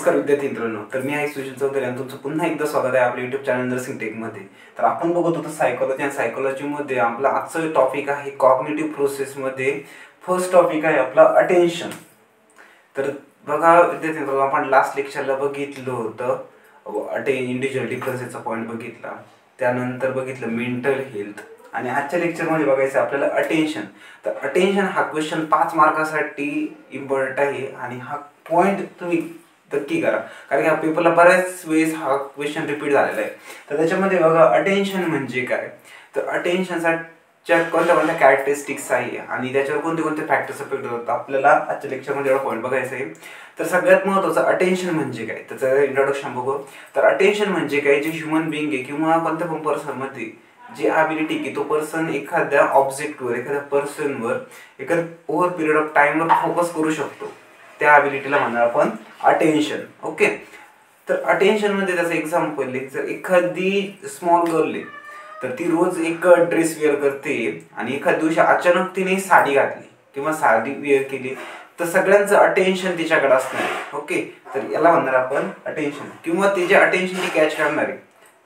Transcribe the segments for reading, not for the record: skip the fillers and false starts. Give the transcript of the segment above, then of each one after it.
नमस्कार विद्यार्थी मित्रांनो, तर मी आहे सुशील चौधरी आणि तुमचं पुन्हा एकदा स्वागत आहे आपल्या YouTube चॅनल नर्सिंग टेकमध्ये। तर आपण बघत होतो सायकोलॉजी आणि सायकोलॉजीमध्ये आपला आजचा टॉपिक आहे कॉग्निटिव्ह प्रोसेसमध्ये फर्स्ट टॉपिक आहे आपला अटेन्शन। तर बघा विद्यार्थी मित्रांनो, आपण लास्ट लेक्चरला बघितलं होतं इंडिव्हिज्युअल डिफरन्सेसचा पॉईंट बघितला, त्यानंतर बघितलं मेंटल हेल्थ आणि आजच्या लेक्चरमध्ये बघायचं आपल्याला अटेन्शन। तर अटेन्शन हा क्वेश्चन 5 मार्कासाठी इम्पॉर्टंट आहे आणि हा पॉईंट तुम्ही नक्की करा, कारण की हा पेपरला बऱ्याच वेळेस हा क्वेश्चन रिपीट झालेला आहे। तर त्याच्यामध्ये बघा अटेन्शन म्हणजे काय, तर अटेन्शनच्या कोणत्या कोणत्या कॅरेक्टरिस्टिक्स आहे आणि त्याच्यावर कोणते कोणते फॅक्टर्स इफेक्ट होतात आपल्याला आजच्या लेक्चरमध्ये एवढा पॉईंट बघायचा आहे। तर सगळ्यात महत्त्वाचं अटेन्शन म्हणजे काय, त्याचं इंट्रोडक्शन बघू। तर अटेन्शन म्हणजे काय, जे ह्युमन बिंग आहे किंवा कोणत्या पण पर्सनमध्ये जी ॲबिलिटी की तो पर्सन एखाद्या ऑब्जेक्टवर, एखाद्या पर्सनवर एखाद्या ओव्हर पिरियड ऑफ टाइमवर फोकस करू शकतो, त्या ॲबिलिटीला म्हणणार आपण अटेन्शन। ओके, तर अटेन्शनमध्ये त्याचं एक्झाम्पल आहे, जर एखादी स्मॉल गर्ल आहे तर ती रोज एक ड्रेस वेअर करते आणि एखाद्या दिवशी अचानक तिने साडी घातली किंवा साडी वेअर केली तर सगळ्यांचं अटेन्शन तिच्याकडे असणार। ओके, तर याला म्हणणार आपण अटेन्शन, किंवा ते जे अटेन्शन कॅच करणार आहे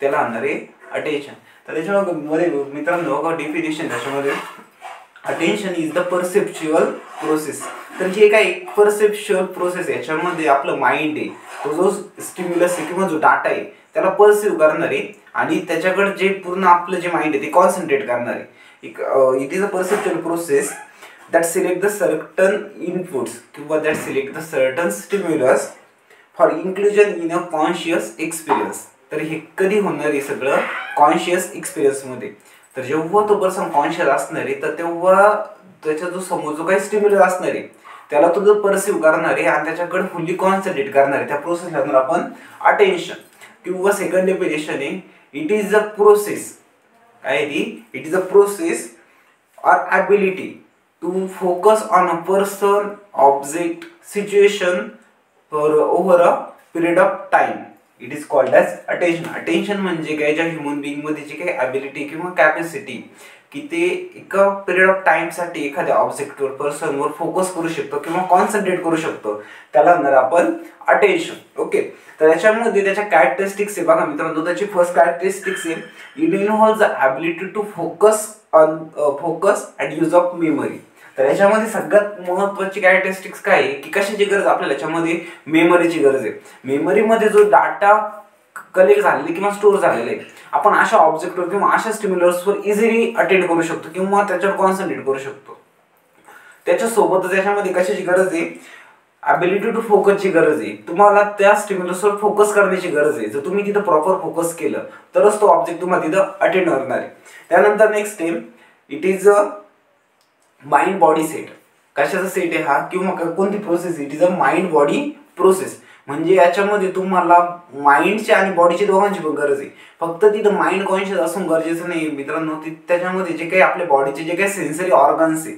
त्याला म्हणणार आहे अटेन्शन। तर त्याच्यामध्ये मित्रांनो डेफिनेशन त्याच्यामध्ये attention is the perceptual process. तर हे काय परसेप्च्युअल प्रोसेस आहे, याच्यामध्ये आपलं माइंड आहे, तो जो स्टिम्युलस आहे किंवा जो डाटा आहे त्याला परसिव्ह करणार आहे आणि त्याच्याकडे जे पूर्ण आपलं जे माइंड आहे ते कॉन्सन्ट्रेट करणार आहे। It is a perceptual process that select the certain inputs किंवा that select the certain stimulus for inclusion in a conscious experience. तर हे कधी होणार आहे सगळं कॉन्शियस एक्सपिरियन्समध्ये, तर जेव्हा तो पर्सन कॉन्शियस असणार आहे तर तेव्हा त्याचा जो समोर जो काही स्टिम्युलस असणार आहे त्याला तो जो परसिव्ह करणार आहे आणि त्याच्याकडे फुल्ली कॉन्सन्ट्रेट करणार आहे, त्या प्रोसेसला आपण अटेन्शन। किंवा सेकंड डेफिनेशन आहे इट इज अ प्रोसेस, काय ती, it is a process or ability to focus on a person, object, situation for over a period of time. It is called as attention. Attention म्हणजे काय, ज्या human being मध्ये जी काही ability किंवा capacity की ते एका पिरियड ऑफ टाइमसाठी एखाद्या ऑब्जेक्टवर, पर्सनवर फोकस करू शकतो किंवा कॉन्सन्ट्रेट करू शकतो, त्याला म्हणणार आपण अटेन्शन। ओके, तर याच्यामध्ये त्याच्या कॅरेक्टरिस्टिक्स आहे बघा मित्रांनो, त्याची फर्स्ट कॅरेक्टरिस्टिक्स आहे it involves the ability to focus and use of memory. तर याच्यामध्ये सगळ्यात महत्त्वाची कॅरेक्टरिस्टिक्स काय आहे की कशाची गरज आपल्याला, याच्यामध्ये मेमरीची गरज आहे। मेमरीमध्ये जो डाटा कलेक्ट झालेले किंवा स्टोअर झालेले आपण अशा ऑब्जेक्टवर किंवा अशा स्टिम्युलसवर इझिली अटेंड करू शकतो किंवा त्याच्यावर कॉन्सन्ट्रेट करू शकतो। त्याच्यासोबतच याच्यामध्ये कशाची गरज आहे, ॲबिलिटी टू फोकसची गरज आहे, तुम्हाला त्या स्टिम्युलसवर फोकस करण्याची गरज आहे। जर तुम्ही तिथं प्रॉपर फोकस केलं तरच तो ऑब्जेक्ट तुम्हाला तिथं अटेंड करणार आहे। त्यानंतर next step it is a mind body set. कशाचा सेट आहे हा किंवा कोणती process, it is a mind body process, म्हणजे याच्यामध्ये तुम्हाला माइंडची आणि बॉडीची दोघांची पण गरज आहे। फक्त तिथं माइंड कॉन्शियस असणं गरजेचं नाही मित्रांनो, त्याच्यामध्ये जे काही आपल्या बॉडीचे जे काही सेन्सरी ऑर्गन्स आहे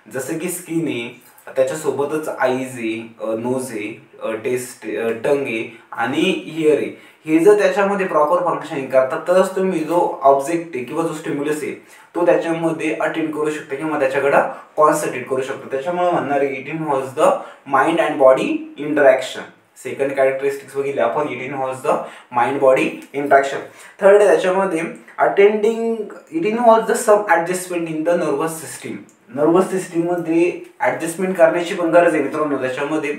जसं की स्किन आहे, त्याच्यासोबतच आईज आहे, नोज आहे, टेस्ट टंग आहे आणि हिअर आहे, हे जर त्याच्यामध्ये प्रॉपर फंक्शनिंग करतात तरच तुम्ही जो ऑब्जेक्ट आहे किंवा जो स्टिम्युलस आहे तो त्याच्यामध्ये अटेंड करू शकतो किंवा त्याच्याकडे कॉन्सन्ट्रेट करू शकतो। त्याच्यामुळे म्हणणार it involves the mind and body interaction. Second characteristics बघितले आपण, it involves the mind body interaction. Third त्याच्यामध्ये it involves the some adjustment in the nervous system. Nervous सिस्टीममध्ये ॲडजस्टमेंट करण्याची पण गरज आहे मित्रांनो। त्याच्यामध्ये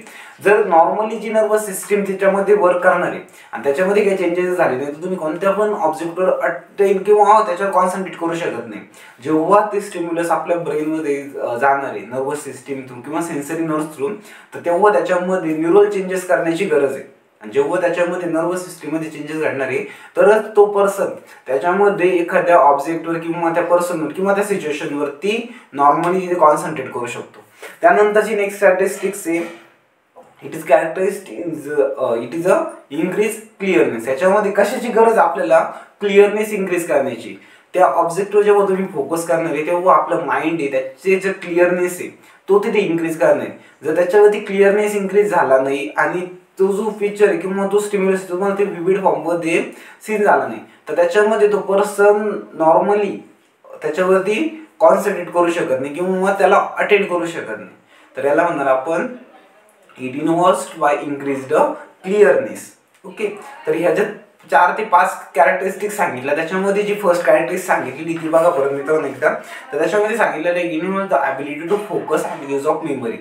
जर नॉर्मली जी नर्वस सिस्टीम त्याच्यामध्ये वर्क करणार आहे आणि त्याच्यामध्ये काही चेंजेस झाले नाही तर तुम्ही कोणत्या पण ऑब्जेक्टवर अटेंड किंवा त्याच्यावर कॉन्सन्ट्रेट करू शकत नाही। जेव्हा ते स्टिम्युलस आपल्या ब्रेनमध्ये जाणार आहे नर्वस सिस्टीम थ्रू किंवा सेन्सरी नर्व्स थ्रू, तर तेव्हा त्याच्यामध्ये न्यूरल चेंजेस करण्याची गरज आहे आणि जेव्हा त्याच्यामध्ये नर्वस सिस्टीममध्ये चेंजेस घडणार आहे तरच तो पर्सन त्याच्यामध्ये एखाद्या ऑब्जेक्टवर किंवा त्या पर्सनवर किंवा त्या सिच्युएशनवरती नॉर्मली कॉन्सन्ट्रेट करू शकतो। त्यानंतरची नेक्स्ट कॅरेक्टरिस्टिक्स आहे it is a increase clearness. याच्यामध्ये कशाची गरज आपल्याला, क्लिअरनेस इन्क्रीज करण्याची। त्या ऑब्जेक्टवर जेव्हा तुम्ही फोकस करणार आहे तेव्हा आपलं माइंड आहे त्याचे जे क्लिअरनेस आहे तो तिथे इन्क्रीज करणार आहे। जर त्याच्यावरती क्लिअरनेस इन्क्रीज झाला नाही आणि तो जो फीचर आहे किंवा तो स्टिम्युलस तुम्हाला ते विविड फॉर्ममध्ये सीन झाला नाही तर त्याच्यामध्ये तो पर्सन नॉर्मली त्याच्यावरती कॉन्सन्ट्रेट करू शकत नाही किंवा त्याला अटेंड करू शकत नाही। तर याला म्हणणार आपण it involves by increased clearness. Okay, तर ह्याच्यात 4 ते 5 कॅरेक्टरिस्टिक सांगितल्या. त्याच्यामध्ये जी फर्स्ट कॅरेक्टरिस्टिक सांगितलेली ती बघा परत मित्रांनो एकदा. तर त्याच्यामध्ये सांगितलेलं आहे involve the ability to focus and use of memory.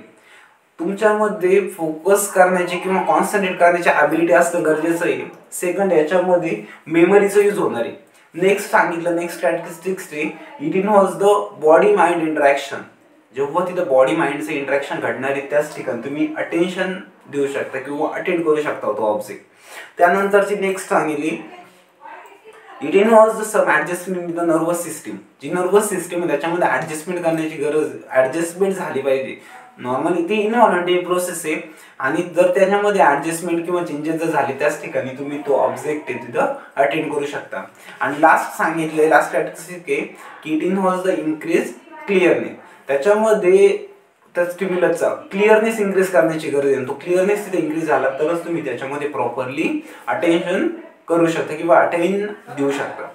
तुमच्यामध्ये फोकस करण्याची किंवा कॉन्सन्ट्रेट करण्याची ॲबिलिटी असणं गरजेचं आहे. सेकंड, याच्यामध्ये मेमरीचं यूज होणार आहे. नेक्स्ट सांगितलं, next characteristics it involves the body mind interaction. जेव्हा तिथं बॉडी माइंडचं इंटरॅक्शन घडणार आहे त्याच ठिकाणी तुम्ही अटेन्शन देऊ शकता किंवा अटेंड करू शकता तो ऑब्जेक्ट. त्यानंतरची नेक्स्ट सांगितली it involves the some adjustment in the nervous system. जी नर्वस सिस्टीम आहे त्याच्यामध्ये ॲडजस्टमेंट करण्याची गरज, ॲडजस्टमेंट झाली पाहिजे. नॉर्मली ती इनव्हॉलंटरी प्रोसेस आहे आणि जर त्याच्यामध्ये ॲडजस्टमेंट किंवा चेंजेस जर झाले त्याच ठिकाणी तुम्ही तो ऑब्जेक्ट आहे तिथं अटेंड करू शकता. आणि लास्ट सांगितले, लास्ट स्टॅटिस्टिक आहे की it involves the increase clearness. त्याच्यामध्ये त्या स्टिम्युलसचा क्लिअरनेस इन्क्रीज करण्याची गरज आहे. तो क्लिअरनेस तिथे इन्क्रीज झाला तरच तुम्ही त्याच्यामध्ये प्रॉपरली अटेन्शन करू शकता किंवा अटेन देऊ शकता.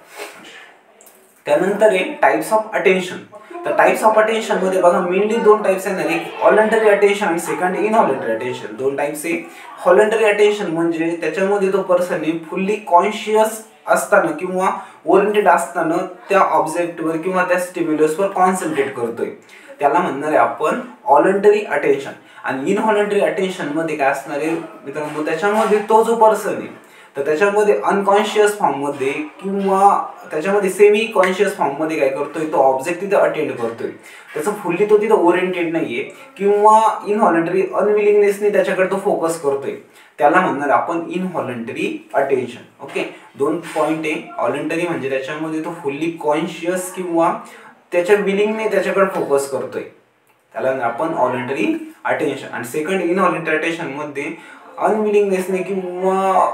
त्यानंतर आहे टाइप्स ऑफ अटेन्शन. तर टाइप्स ऑफ अटेन्शन मध्ये बघा मेनली 2 टाइप्स आहेत. एक व्हॉलंटरी अटेन्शन आणि सेकंड इनव्हॉलंटरी अटेन्शन. 2 टाइप्स आहे. व्हॉलंटरी अटेन्शन म्हणजे त्याच्यामध्ये तो पर्सन फुल्ली कॉन्शियस असताना किंवा ओरिएंटेड असताना त्या ऑब्जेक्टवर किंवा त्या स्टिम्युलसवर कॉन्सन्ट्रेट करतोय, त्याला म्हणणार आहे आपण व्हॉलंटरी अटेन्शन. आणि इनव्हॉलंटरी अटेन्शन मध्ये काय असणार आहे मित्रांनो, त्याच्यामध्ये तो जो पर्सन आहे तर त्याच्यामध्ये अनकॉन्शियस फॉर्ममध्ये किंवा त्याच्यामध्ये सेमी कॉन्शियस फॉर्ममध्ये काय करतोय, तो ऑब्जेक्ट तिथे अटेंड करतोय. त्याचं फुल्ली तो तिथं ओरिएंटेड नाहीये किंवा इनव्हॉलंटरी अनविलिंगनेसने त्याच्याकडे तो फोकस करतोय, त्याला म्हणणार आपण इनव्हॉलंटरी अटेन्शन. ओके, 2 पॉईंट आहे. व्हॉलंटरी म्हणजे त्याच्यामध्ये तो फुल्ली कॉन्शियस किंवा त्याच्या विलिंगने त्याच्याकडे फोकस करतोय, त्याला आपण व्हॉलंटरी अटेन्शन. आणि सेकंड इनव्हॉलंटरी अटेन्शन मध्ये अनविलिंगनेसने किंवा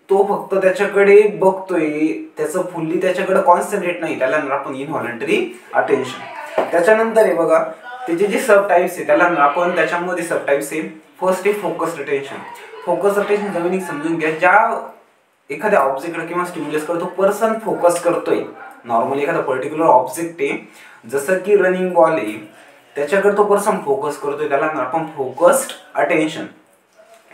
तो फक्त त्याच्याकडे बघतोय, त्याचं फुल्ली त्याच्याकडे कॉन्सन्ट्रेट नाही, त्याला आपण इनव्हॉलंटरी अटेन्शन. त्याच्यानंतर आहे बघा त्याचे जे सब टाइप्स आहे त्याला आपण त्याच्यामध्ये सब टाइप्स आहे. फर्स्ट आहे फोकस्ड अटेन्शन. फोकस अटेन्शन जमिनी समजून घ्या, ज्या एखाद्या ऑब्जेक्टकडे किंवा स्टिम्युलसकडे तो पर्सन फोकस करतोय. नॉर्मली एखादा पर्टिक्युलर ऑब्जेक्ट आहे जसं की रनिंग बॉल आहे, त्याच्याकडे तो पर्सन फोकस करतोय, त्याला आपण फोकस्ड अटेन्शन.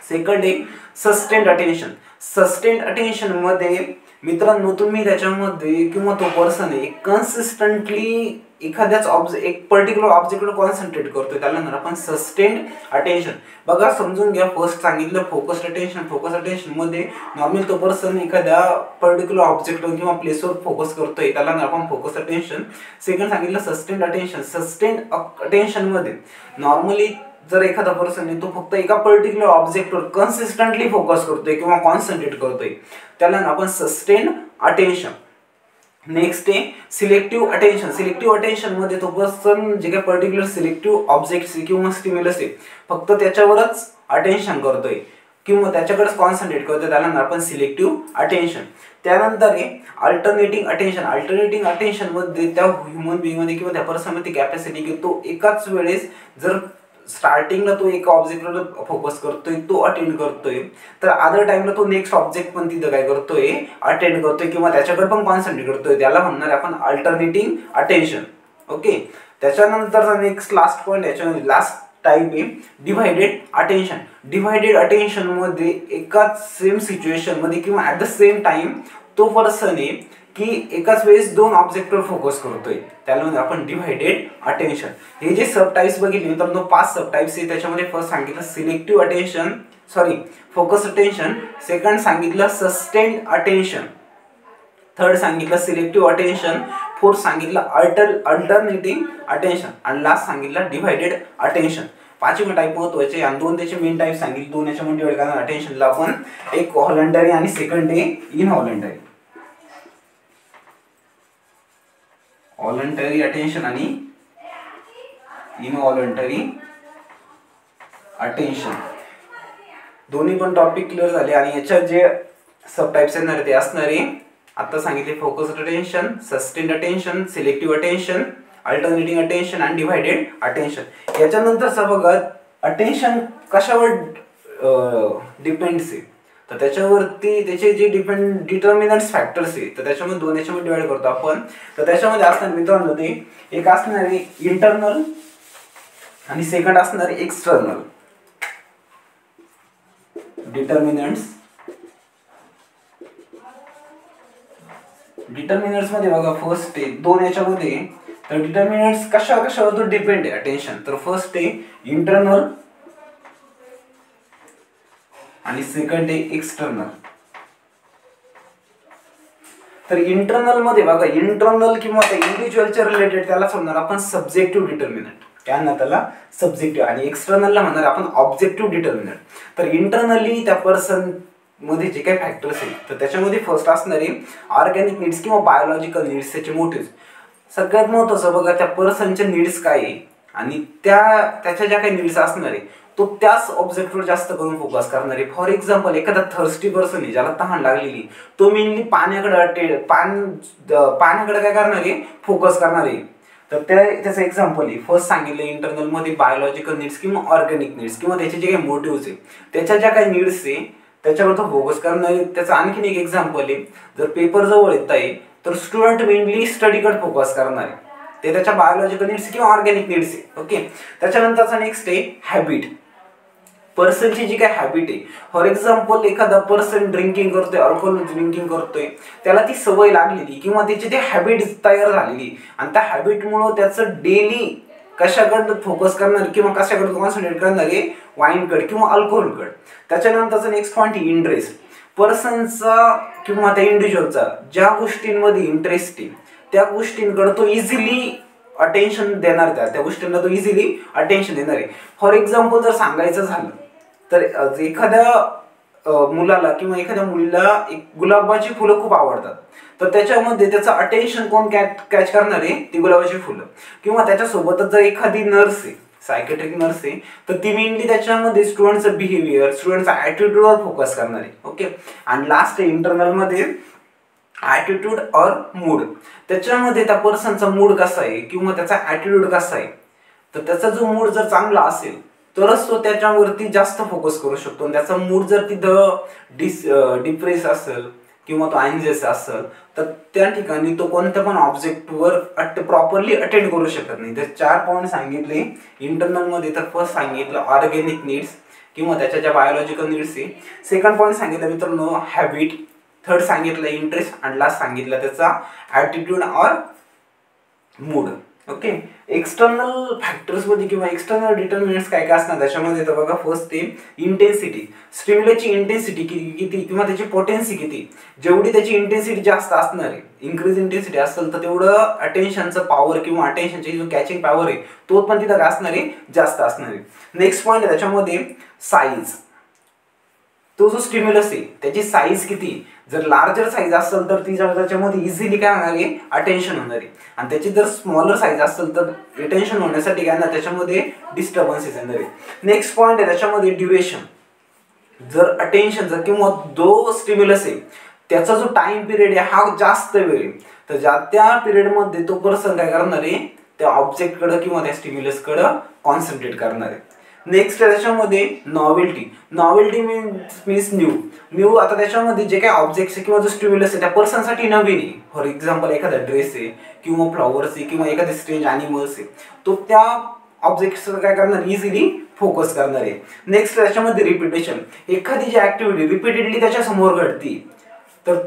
सेकंड आहे सस्टेन्ड अटेन्शन. सस्टेन्ड अटेन्शन मध्ये मित्रांनो तुम्ही त्याच्यामध्ये किंवा तो पर्सन आहे कन्सिस्टंटली एखाद्याच एक पर्टिक्युलर ऑब्जेक्टवर कॉन्सन्ट्रेट करतोय, त्याला आपण सस्टेन्ड अटेन्शन. बघा समजून घ्या, फर्स्ट सांगितलं फोकस्ड अटेन्शन. फोकस अटेन्शन मध्ये नॉर्मली तो पर्सन एखाद्या पर्टिक्युलर ऑब्जेक्टवर किंवा प्लेसवर फोकस करतोय, त्याला आपण फोकस अटेन्शन. सेकंड सांगितलं सस्टेन्ड अटेन्शन. सस्टेन्ड अटेन्शन मध्ये नॉर्मली जर एखादा पर्सन आहे तो फक्त एका पर्टिक्युलर ऑब्जेक्टवर कन्सिस्टंटली फोकस करतोय किंवा कॉन्सन्ट्रेट करतोय, त्याला आपण सस्टेन्ड अटेन्शन. नेक्स्ट आहे सिलेक्टिव्ह अटेन्शन. सिलेक्टिव्ह अटेन्शन मध्ये तो पर्सन जे काही पर्टिक्युलर सिलेक्टिव्ह ऑब्जेक्ट किंवा स्टिम्युलस आहे फक्त त्याच्यावरच अटेन्शन करतोय किंवा त्याच्याकडेच कॉन्सन्ट्रेट करतोय, त्याला आपण सिलेक्टिव्ह अटेन्शन. त्यानंतर आहे अल्टरनेटिंग अटेन्शन. अल्टरनेटिंग अटेन्शन मध्ये त्या ह्युमन बिंग मध्ये किंवा त्या पर्सन मध्ये कॅपॅसिटी की तो एकाच वेळेस जर स्टार्टिंगला तो एका ऑब्जेक्टवर फोकस करतोय, तो अटेंड करतोय, तर अदर टाइमला तो नेक्स्ट ऑब्जेक्ट पण तिथं काय करतोय अटेंड करतोय किंवा त्याच्याकडे पण कॉन्सन्ट्रेट करतोय, त्याला म्हणणार आपण अल्टरनेटिंग अटेन्शन. ओके, त्याच्यानंतर नेक्स्ट लास्ट पॉईंट, याच्यामध्ये लास्ट टाइप आहे डिव्हायडेड अटेन्शन. डिव्हायडेड अटेन्शन मध्ये एकाच सेम सिच्युएशन मध्ये किंवा ॲट द सेम टाइम तो पर्सन आहे की एकाच वेळेस 2 ऑब्जेक्टवर फोकस करतोय, त्याला आपण डिव्हायडेड अटेन्शन. हे जे सब टाइप्स बघितले मित्रांनो 5 सब टाइप्स आहे. त्याच्यामध्ये फर्स्ट सांगितलं selective attention, focus attention. Second सांगितलं सस्टेन्ड अटेन्शन. थर्ड सांगितलं सिलेक्टिव्ह अटेन्शन. फोर्थ सांगितलं अल्टरनेटिंग अटेन्शन. आणि लास्ट सांगितलं डिव्हायडेड अटेन्शन. 5 टाइप महत्वाचे आणि 2 त्याचे मेन टाइप सांगितले. 2 याच्यामध्ये डिवाइड करणार अटेन्शनला आपण, एक व्हॉलंटरी आणि सेकंड आहे इनव्हॉलंटरी. व्हॉलंटरी अटेन्शन आणि इनव्हॉलंटरी अटेन्शन दोन्ही पण टॉपिक क्लिअर झाले. आणि याच्यात जे सब टाइप्स येणार ते असणार आहे आता सांगितले focused attention, sustained attention, selective attention, alternating attention आणि डिव्हायडेड अटेन्शन. याच्यानंतरचा बघा अटेन्शन कशावर डिपेंड्स आहे, तर त्याच्यावरती त्याचे जे डिटर्मिनंट्स फॅक्टर्स आहे तर त्याच्यामध्ये 2 याच्यामध्ये डिवाइड करतो आपण. तर त्याच्यामध्ये असणार मित्रांनो ते एक असणार आहे इंटरनल आणि सेकंड असणार आहे एक्सटर्नल. डिटर्मिनंट्स मध्ये बघा फर्स्ट आहे दोन याच्यामध्ये, तर डिटर्मिनंट्स कशावर डिपेंड आहे अटेन्शन, तर फर्स्ट आहे इंटरनल आणि सेकंड आहे एक्सटर्नल. तर इंटरनल मध्ये बघा इंटरनल किंवा इंडिव्हिज्युअलच्या रिलेटेड त्याला म्हणणार आपण सब्जेक्टिव्ह डिटर्मिनंट, त्यांना त्याला सब्जेक्टिव्ह, आणि एक्सटर्नलला म्हणणार आपण ऑब्जेक्टिव्ह डिटर्मिनंट. तर इंटरनली त्या पर्सन मध्ये जे काही फॅक्टर्स आहेत तर त्याच्यामध्ये फर्स्ट असणारे ऑर्गॅनिक नीड्स किंवा बायोलॉजिकल नीड्स त्याचे मोटिव्ह. सगळ्यात महत्त्वाचं बघा त्या पर्सनचे नीड्स काय आहे आणि त्याच्या ज्या काही नीड्स असणार आहे तो त्याच ऑब्जेक्टवर जास्त करून फोकस करणार आहे. फॉर एक्झाम्पल एखादा थर्स्टी पर्सन आहे ज्याला तहान लागलेली, तो मेनली पाण्याकडे काय करणार आहे फोकस करणार आहे. तर त्याचं एक्झाम्पल आहे फर्स्ट सांगितलं इंटरनल मध्ये बायोलॉजिकल नीड्स किंवा ऑर्गॅनिक नीड्स किंवा त्याचे जे काही मोटिव्स आहे त्याच्या ज्या काही नीड्स आहे त्याच्यावर तो फोकस करणार आहे. त्याचं आणखीन एक एक्झाम्पल आहे जर पेपर जवळ येत आहे तर स्टुडंट मेनली स्टडीकडे फोकस करणार आहे, ते त्याच्या बायोलॉजिकल नीड्स किंवा ऑर्गॅनिक नीड्स आहे. ओके, त्याच्यानंतरचा नेक्स्ट आहे हॅबिट. पर्सनची जी काय हॅबिट आहे, फॉर एक्झाम्पल एखादा पर्सन ड्रिंकिंग करतोय, अल्कोहोल ड्रिंकिंग करतोय, त्याला ती सवय लागलेली किंवा त्याची ती हॅबिट तयार झालेली आणि त्या हॅबिटमुळं त्याचं डेली कशाकडे फोकस करणार किंवा कशाकडे कॉन्सन्ट्रेट करणार आहे वाईनकडे किंवा अल्कोहोलकडे. त्याच्यानंतरचा नेक्स्ट पॉईंट आहे इंटरेस्ट. पर्सनचा किंवा त्या इंडिव्हिज्युअलचा ज्या गोष्टींमध्ये इंटरेस्ट आहे त्या गोष्टींकडे तो इझिली अटेन्शन देणार, त्या गोष्टींना तो इझिली अटेन्शन देणार आहे. फॉर एक्झाम्पल जर सांगायचं झालं तर एखाद्या मुलाला किंवा एखाद्या मुलीला एक गुलाबाची फुलं खूप आवडतात, तर त्याच्यामध्ये त्याचं अटेन्शन कोण कॅच करणार आहे ती गुलाबाची फुलं. किंवा त्याच्यासोबतच जर एखादी नर्स आहे, सायकेट्रिक नर्स आहे, तर ती मेनली त्याच्यामध्ये स्टुडंटचं बिहेवियर, स्टुडंटचा ॲटिट्यूडवर फोकस करणार आहे. ओके, आणि लास्ट आहे इंटरनलमध्ये ॲटिट्यूड और मूड. त्याच्यामध्ये त्या पर्सनचा मूड कसा आहे किंवा त्याचा ॲटिट्यूड कसा आहे, तर त्याचा जो मूड जर चांगला असेल तरच तो त्याच्यावरती जास्त फोकस करू शकतो. त्याचा मूड जर तिथं डिप्रेस असेल किंवा तो अँग्जियस असेल तर त्या ठिकाणी तो कोणत्या पण ऑब्जेक्टवर प्रॉपरली अटेंड करू शकत नाही. तर 4 पॉईंट सांगितले इंटरनलमध्ये. तर फर्स्ट सांगितलं ऑर्गॅनिक नीड्स किंवा त्याच्या ज्या बायोलॉजिकल नीड्स आहे. सेकंड पॉईंट सांगितलं मित्रांनो हॅबिट. थर्ड सांगितलं इंटरेस्ट आणि लास्ट सांगितलं त्याचा ॲटिट्यूड और मूड. ओके, एक्सटर्नल फॅक्टर्स मध्ये किंवा एक्सटर्नल डिटर्मिनंट्स काय काय असणार त्याच्यामध्ये तर बघा फर्स्ट आहे इंटेन्सिटी. स्टिम्युलसची इंटेन्सिटी किती किंवा त्याची पोटेन्सी किती, जेवढी त्याची इंटेन्सिटी जास्त असणार आहे, इन्क्रीज इंटेन्सिटी असेल तर तेवढं अटेन्शनचं पॉवर किंवा अटेन्शनची जो कॅचिंग पॉवर आहे तो पण तिथं काय असणार आहे जास्त असणार आहे. नेक्स्ट पॉईंट आहे त्याच्यामध्ये साईज. तो जो स्टिम्युलस आहे त्याची साईज किती, जर लार्जर साईज असेल तर त्याच्यामध्ये इझिली काय होणार आहे अटेन्शन होणार आहे, आणि त्याची जर स्मॉलर साईज असेल तर अटेन्शन होण्यासाठी काय ना त्याच्यामध्ये डिस्टर्बन्सेस येणार आहे. नेक्स्ट पॉईंट आहे त्याच्यामध्ये ड्युरेशन. जर अटेन्शनचा किंवा जो स्टिम्युलस आहे त्याचा जो टाइम पिरियड आहे हा जास्त वेळ आहे, तर त्या पिरियडमध्ये तो पर्सन काय करणार आहे त्या ऑब्जेक्टकडे किंवा त्या स्टिम्युलसकडे कॉन्सन्ट्रेट करणार आहे. नेक्स्ट त्याच्यामध्ये नॉवेल्टी. Novelty means new. आता त्याच्यामध्ये जे काही ऑब्जेक्ट्स आहे किंवा जो स्टिम्युलस आहे त्या पर्सनसाठी नवीन आहे. फॉर एक्झाम्पल एखादा ड्रेस आहे किंवा फ्लॉवर्स आहे किंवा एखादे स्ट्रेंज ॲनिमल्स आहे, तो त्या ऑब्जेक्ट्सवर काय करणार इझिली फोकस करणार आहे. नेक्स्ट त्याच्यामध्ये रिपिटेशन. एखादी जी ॲक्टिव्हिटी रिपीटेडली त्याच्यासमोर घडती तर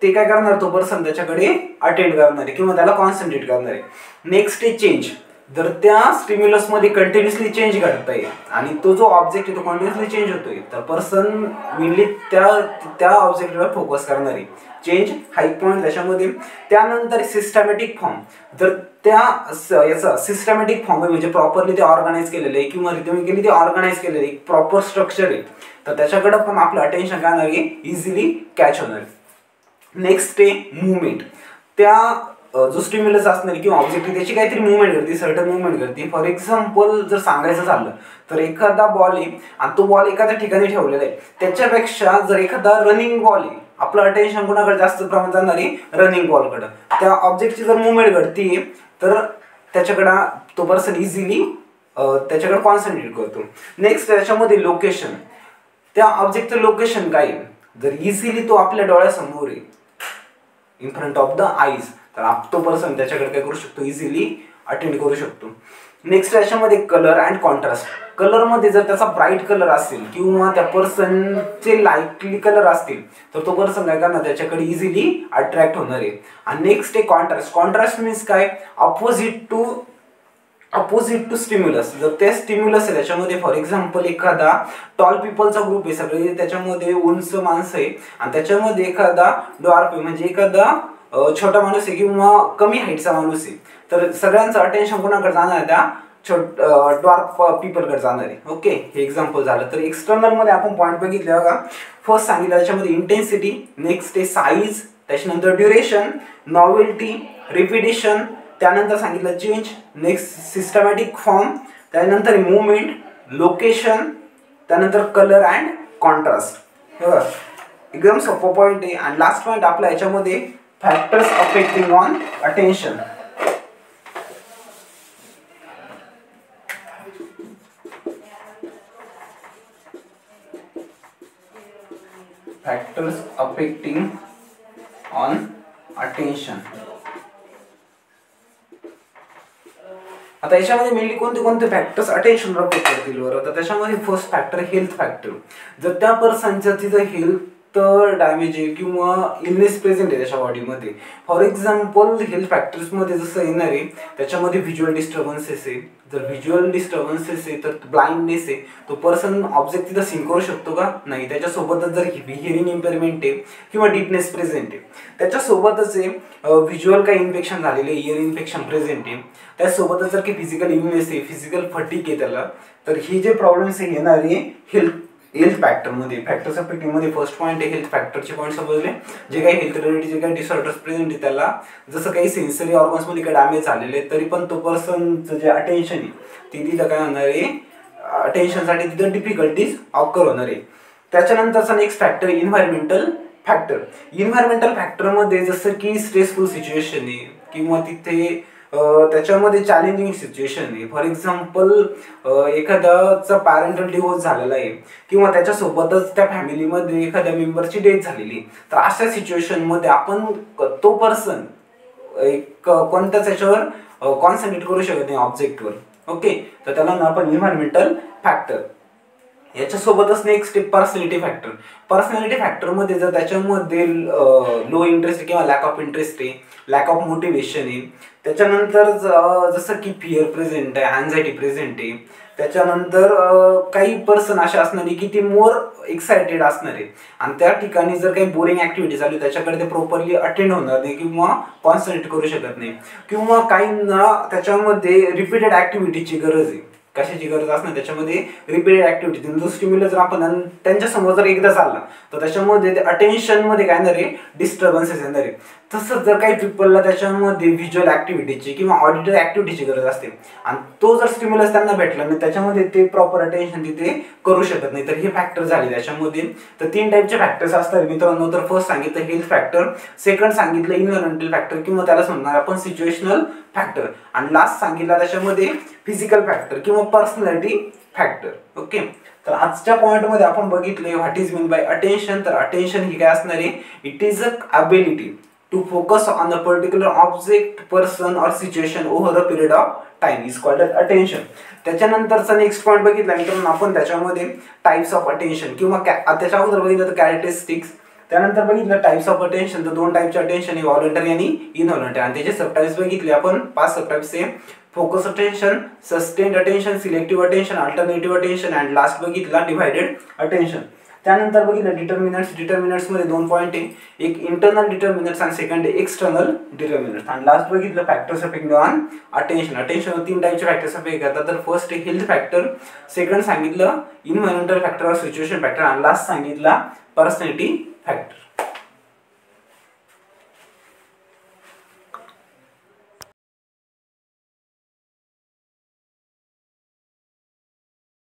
ते काय करणार तो पर्सन त्याच्याकडे अटेंड करणार आहे किंवा त्याला कॉन्सन्ट्रेट करणार आहे. नेक्स्ट आहे चेंज. जर त्या स्टिम्युलस मध्ये कंटिन्युअसली चेंज घडत आहे आणि तो जो ऑब्जेक्ट आहे तो कंटिन्युअसली चेंज होतोय तर पर्सन मेनली त्या ऑब्जेक्टवर फोकस करणार आहे. चेंज हा एक पॉईंट त्याच्यामध्ये. त्यानंतर सिस्टमॅटिक फॉर्म. जर त्या याचा सिस्टमॅटिक फॉर्म आहे म्हणजे प्रॉपरली ते ऑर्गनाइज केलेलं आहे किंवा रिदमिकली ते ऑर्गनाइज केलेलं आहे, प्रॉपर स्ट्रक्चर आहे, तर त्याच्याकडे पण आपलं अटेन्शन काय होणार आहे इझिली कॅच होणार आहे. नेक्स्ट आहे मुवमेंट. त्या जो स्टिम्युलस असणार किंवा ऑब्जेक्ट त्याची काहीतरी मुवमेंट करते, सर्टन मुवमेंट करते. फॉर एक्झाम्पल जर सांगायचं झालं तर एखादा बॉल आहे आणि तो बॉल एखाद्या ठिकाणी ठेवलेला आहे, त्याच्यापेक्षा जर एखादा रनिंग बॉल आहे आपलं अटेन्शन कोणाकडे जास्त प्रमाणात जाणार आहे रनिंग बॉलकडे. त्या ऑब्जेक्टची जर मुवमेंट घडते तर त्याच्याकडं तो पर्सन इझिली त्याच्याकडे कॉन्सन्ट्रेट करतो. नेक्स्ट त्याच्यामध्ये लोकेशन. त्या ऑब्जेक्टचं लोकेशन काय, जर इझिली तो आपल्या डोळ्यासमोर आहे in front of the eyes तर तो पर्सन त्याच्याकडे काय करू शकतो, इझिली अटेंड करू शकतो. नेक्स्ट याच्यामध्ये कलर अँड कॉन्ट्रास्ट. कलरमध्ये जर त्याचा ब्राईट कलर असेल किंवा त्या पर्सनचे लाईटली कलर असतील तर तो पर्सन काय करणार, त्याच्याकडे इझिली अट्रॅक्ट होणार आहे. आणि नेक्स्ट आहे कॉन्ट्रास्ट. कॉन्ट्रास्ट मीन्स काय, अपोजिट टू स्टिम्युलस. जर ते स्टिम्युलस आहे त्याच्यामध्ये फॉर एक्झाम्पल एखादा टॉल पीपलचा ग्रुप आहे, सगळे त्याच्यामध्ये उंच माणसं आहे आणि त्याच्यामध्ये एखादा ड्वार्फ आहे म्हणजे एखादा छोटा माणूस आहे किंवा कमी हाईटचा माणूस आहे, तर सगळ्यांचं अटेन्शन कोणाकडे जाणार आहे, त्या ड्वार्फ पीपलकडे जाणार आहे. ओके, हे एक्झाम्पल झालं. तर एक्सटर्नल मध्ये आपण पॉईंट बघितले बघा. फर्स्ट सांगितलं त्याच्यामध्ये इंटेन्सिटी, नेक्स्ट आहे साईज, त्याच्यानंतर ड्युरेशन, नॉवेल्टी, रिपिटेशन, त्यानंतर सांगितलं चेंज, नेक्स्ट सिस्टमॅटिक फॉर्म, त्यानंतर मुवमेंट, लोकेशन, त्यानंतर कलर अँड कॉन्ट्रास्ट. बघा एकदम सोपं पॉईंट आहे. आणि लास्ट पॉईंट आपला याच्यामध्ये factors affecting on attention. Factors affecting on attention. आता याच्यामध्ये मेनली कोणते फॅक्टर्स अटेन्शनवर अफेक्ट करतील बरं. तर त्याच्यामध्ये फर्स्ट फॅक्टर हेल्थ फॅक्टर. जर त्या पर्सनच्या तिथं हेल्थ डॅमेज आहे किंवा इलनेस प्रेझेंट आहे त्याच्या बॉडीमध्ये, फॉर एक्झाम्पल हेल्थ फॅक्टर्समध्ये जसं येणार आहे त्याच्यामध्ये व्हिज्युअल डिस्टर्बन्सेस आहे. जर व्हिज्युअल डिस्टर्बन्सेस आहे तर ब्लाइंडनेस आहे, तो पर्सन ऑब्जेक्ट तिथं सिंक करू शकतो का, नाही. त्याच्यासोबतच जर हिअरिंग इम्पेअरमेंट आहे किंवा डीपनेस प्रेझेंट आहे, त्याच्यासोबतच आहे व्हिज्युअल काही इन्फेक्शन झालेले, इयर इन्फेक्शन प्रेझेंट आहे, त्याचसोबतच जर काही फिजिकल इलनेस आहे, फिजिकल फटीक आहे त्याला, तर ही जे प्रॉब्लेम्स आहे येणार आहे हेल्थ फॅक्टरमध्ये. फॅक्टर्स अफेक्टिंगमध्ये फर्स्ट पॉईंट आहे हेल्थ फॅक्टरचे पॉईंट समजले. जे काही हेल्थ रिलेटेड जे काही डिसऑर्डर्स प्रेझेंट आहे त्याला जसं काही सेन्सरी ऑर्गन्समध्ये काही डॅमेज झालेले तरी पण तो पर्सनचं जे अटेन्शन आहे ती तिथं काय होणार आहे, अटेन्शनसाठी तिथं डिफिकल्टीज ऑकर होणार आहे. त्याच्यानंतरचा next factor environmental factor. Environmental फॅक्टरमध्ये जसं की स्ट्रेसफुल सिच्युएशन आहे किंवा तिथे त्याच्यामध्ये चॅलेंजिंग सिच्युएशन आहे. फॉर एक्झाम्पल एखाद्याचा पॅरेंटल डिवोर्स झालेला आहे किंवा त्याच्यासोबतच त्या फॅमिलीमध्ये एखाद्या मेंबरची डेथ झालेली, तर अशा सिच्युएशनमध्ये आपण तो पर्सन एक कोणत्याच याच्यावर कॉन्सन्ट्रेट करू शकत नाही ऑब्जेक्टवर. ओके, तर त्याला ना आपण इन्व्हायरमेंटल फॅक्टर. याच्यासोबतच नेक्स्ट पर्सनॅलिटी फॅक्टर. पर्सनॅलिटी फॅक्टरमध्ये जर त्याच्यामध्ये लो इंटरेस्ट किंवा लॅक ऑफ इंटरेस्ट आहे, लॅक ऑफ मोटिवेशन आहे, त्याच्यानंतर जसं की फिअर प्रेझेंट आहे, अँझायटी प्रेझेंट आहे, त्याच्यानंतर काही पर्सन असे असणार आहे की ती मोर एक्सायटेड असणार आहे आणि त्या ठिकाणी जर काही बोरिंग ॲक्टिव्हिटी चालू त्याच्याकडे ते प्रॉपरली अटेंड होणार नाही किंवा कॉन्सन्ट्रेट करू शकत नाही, किंवा काहींना त्याच्यामध्ये रिपीटेड ॲक्टिव्हिटीची गरज आहे. कशाची गरज असणार त्याच्यामध्ये, रिपीटेड ॲक्टिव्हिटी. जो स्टिम्युलस जर आपण त्यांच्यासमोर जर एकदा चालला तर त्याच्यामध्ये ते अटेन्शनमध्ये काय येणार आहे, डिस्टर्बन्सेस येणार आहे. तसंच जर काही पीपलला त्याच्यामध्ये व्हिज्युअल ॲक्टिव्हिटीची किंवा ऑडिटरी ॲक्टिव्हिटीची गरज असते आणि तो जर स्टिम्युलस त्यांना भेटला नाही त्याच्यामध्ये ते प्रॉपर अटेन्शन तिथे करू शकत नाही, तर हे फॅक्टर झाले त्याच्यामध्ये. तर 3 टाईपचे फॅक्टर्स असतात मित्रांनो. तर फर्स्ट सांगितलं हेल्थ फॅक्टर, सेकंड सांगितलं इन्व्हायरमेंटल फॅक्टर किंवा त्याला म्हणणार आपण सिच्युएशनल फॅक्टर, आणि लास्ट सांगितलं त्याच्यामध्ये फिजिकल फॅक्टर किंवा पर्सनॅलिटी फॅक्टर. ओके, तर आजच्या पॉईंटमध्ये आपण बघितले what is mean by attention. तर अटेन्शन ही काय असणार आहे, it is a ability to focus on a particular object, person और situation over a period of time is called as attention. त्याच्यानंतरचा नेक्स्ट पॉईंट बघितला मित्रांनो आपण त्याच्यामध्ये टाइप्स ऑफ अटेन्शन किंवा त्याच्या अगोदर बघितलं तर कॅरेक्टरिस्टिक्स, त्यानंतर बघितलं टाइप्स ऑफ अटेन्शन. तर 2 टाईपचे अटेन्शन आहे, व्हॉलंटरी आणि इनव्हॉलंटरी, आणि त्याचे सबटाइप्स बघितले आपण 5 सबटाइप्स आहे. Focus attention, sustained attention, selective attention, alternative attention and last बघितला डिव्हायडेड अटेन्शन. त्यानंतर बघितलं डिटर्मिनंट्स. डिटर्मिनंट्समध्ये 2 पॉईंट आहे, एक इंटरनल डिटर्मिनंट्स आणि सेकंड आहे एक्सटर्नल डिटर्मिनंट्स. आणि लास्ट बघितलं factors affecting on attention. Attention 3 टाईपचे फॅक्टर्स अफेक्ट करतात. तर फर्स्ट आहे हेल्थ फॅक्टर, सेकंड सांगितलं इन्व्हायरमेंटल फॅक्टर और सिच्युएशन फॅक्टर, आणि लास्ट सांगितला पर्सनॅलिटी फॅक्टर.